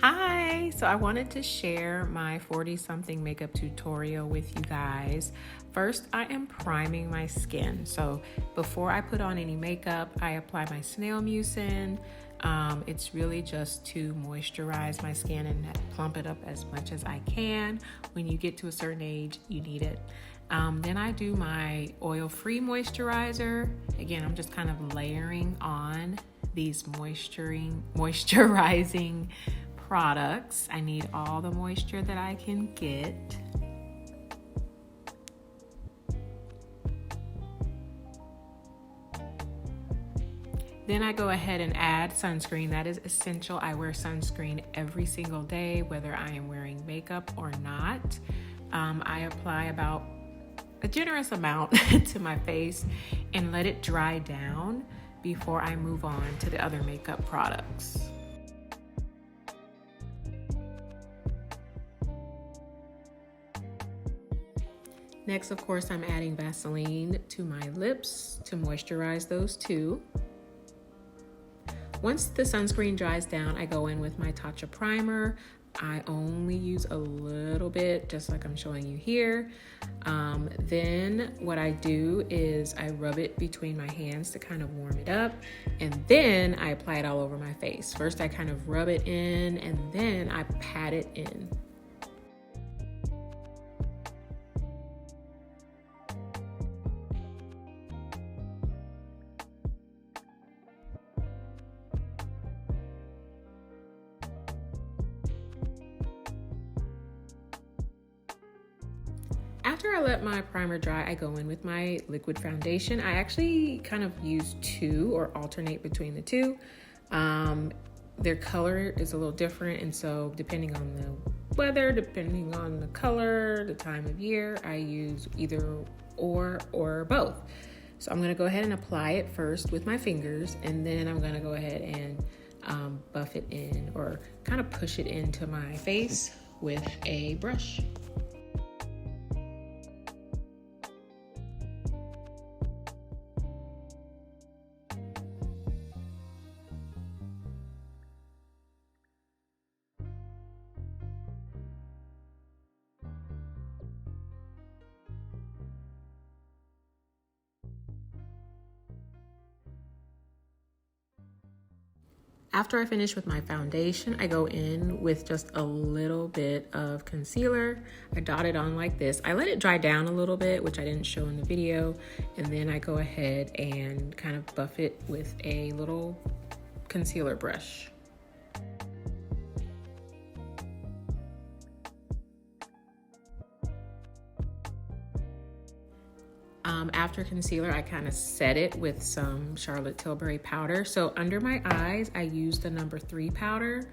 Hi, so I wanted to share my 40-something makeup tutorial with you guys. First, I am priming my skin. So before I put on any makeup, I apply my snail mucin. It's really just to moisturize my skin and plump it up as much as I can. When you get to a certain age, you need it. Then I do my oil-free moisturizer. Again, I'm just kind of layering on these moisturizing products. I need all the moisture that I can get. Then I go ahead and add sunscreen. That is essential. I wear sunscreen every single day, whether I am wearing makeup or not. I apply about a generous amount to my face and let it dry down before I move on to the other makeup products. Next, of course, I'm adding Vaseline to my lips to moisturize those too. Once the sunscreen dries down, I go in with my Tatcha primer. I only use a little bit, just like I'm showing you here. Then what I do is I rub it between my hands to kind of warm it up, and then I apply it all over my face. First, I kind of rub it in, and then I pat it in. After I let my primer dry, I go in with my liquid foundation. I actually kind of use two or alternate between the two. Their color is a little different, and so depending on the weather, depending on the color, the time of year, I use either or both. So I'm going to go ahead and apply it first with my fingers, and then I'm going to go ahead and buff it in or kind of push it into my face with a brush. After I finish with my foundation, I go in with just a little bit of concealer. I dot it on like this. I let it dry down a little bit, which I didn't show in the video, and then I go ahead and kind of buff it with a little concealer brush. After concealer, I kind of set it with some Charlotte Tilbury powder. So under my eyes, I use the number 3 powder.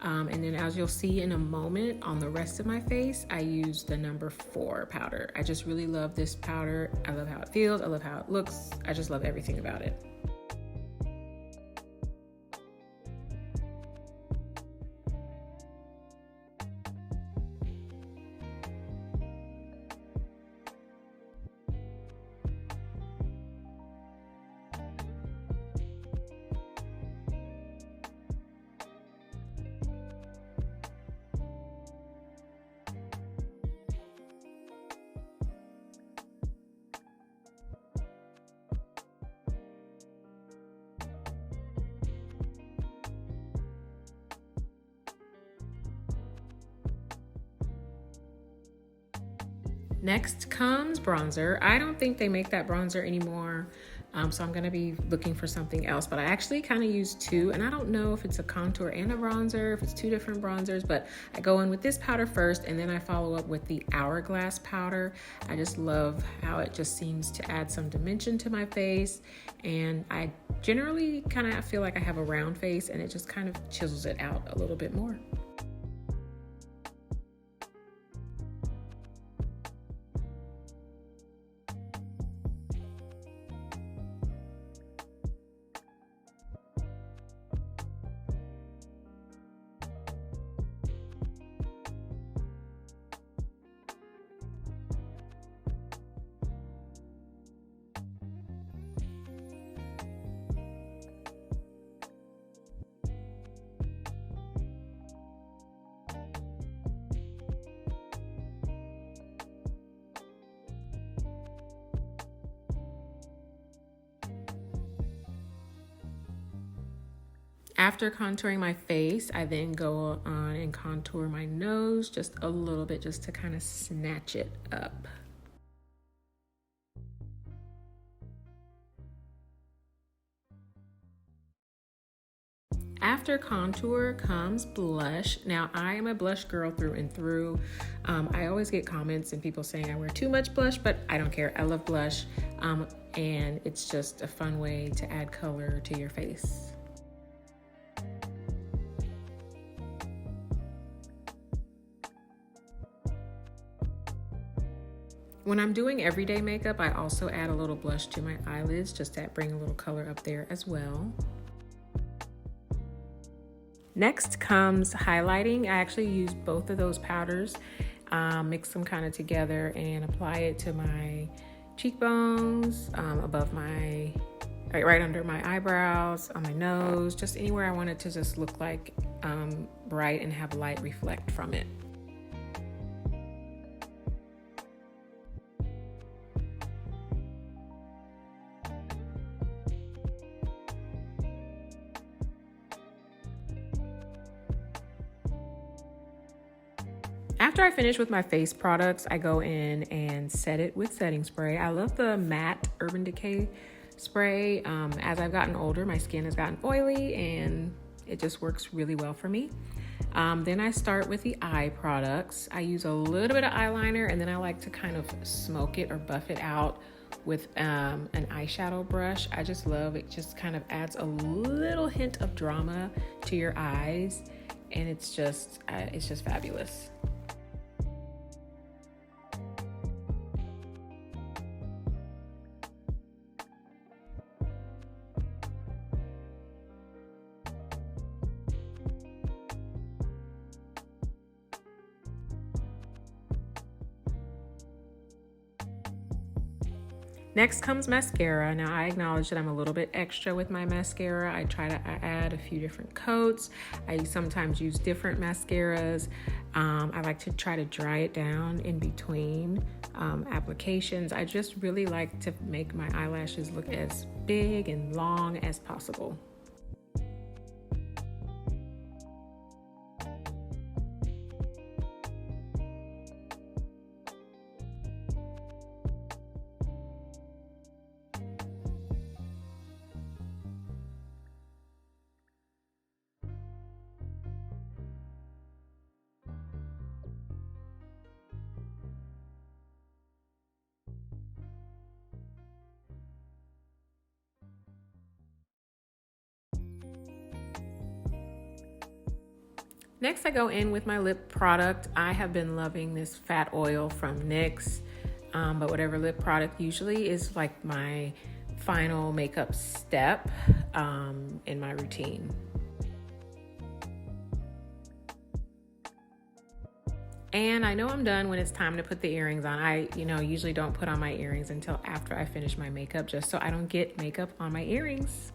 And then as you'll see in a moment on the rest of my face, I use the number 4 powder. I just really love this powder. I love how it feels. I love how it looks. I just love everything about it. Next comes bronzer. I don't think they make that bronzer anymore, so I'm gonna be looking for something else, but I actually kind of use two, and I don't know if it's a contour and a bronzer, if it's two different bronzers, but I go in with this powder first, and then I follow up with the Hourglass powder. I just love how it just seems to add some dimension to my face, and I generally kind of feel like I have a round face, and it just kind of chisels it out a little bit more. After contouring my face, I then go on and contour my nose just a little bit, just to kind of snatch it up. After contour comes blush. Now, I am a blush girl through and through. I always get comments and people saying I wear too much blush, but I don't care. I love blush, and it's just a fun way to add color to your face. When I'm doing everyday makeup, I also add a little blush to my eyelids just to bring a little color up there as well. Next comes highlighting. I actually use both of those powders, mix them kind of together and apply it to my cheekbones, above my, right under my eyebrows, on my nose, just anywhere I want it to just look like bright and have light reflect from it. After I finish with my face products, I go in and set it with setting spray. I love the matte Urban Decay spray. As I've gotten older, my skin has gotten oily and it just works really well for me. Then I start with the eye products. I use a little bit of eyeliner and then I like to kind of smoke it or buff it out with an eyeshadow brush. I just love it. Just kind of adds a little hint of drama to your eyes, and it's just fabulous. Next comes mascara. Now, I acknowledge that I'm a little bit extra with my mascara. I try to add a few different coats. I sometimes use different mascaras. I like to try to dry it down in between applications. I just really like to make my eyelashes look as big and long as possible. Next, I go in with my lip product. I have been loving this fat oil from NYX, but whatever lip product usually is like my final makeup step in my routine. And I know I'm done when it's time to put the earrings on. I usually don't put on my earrings until after I finish my makeup, just so I don't get makeup on my earrings.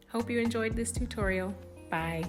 Hope you enjoyed this tutorial. Bye.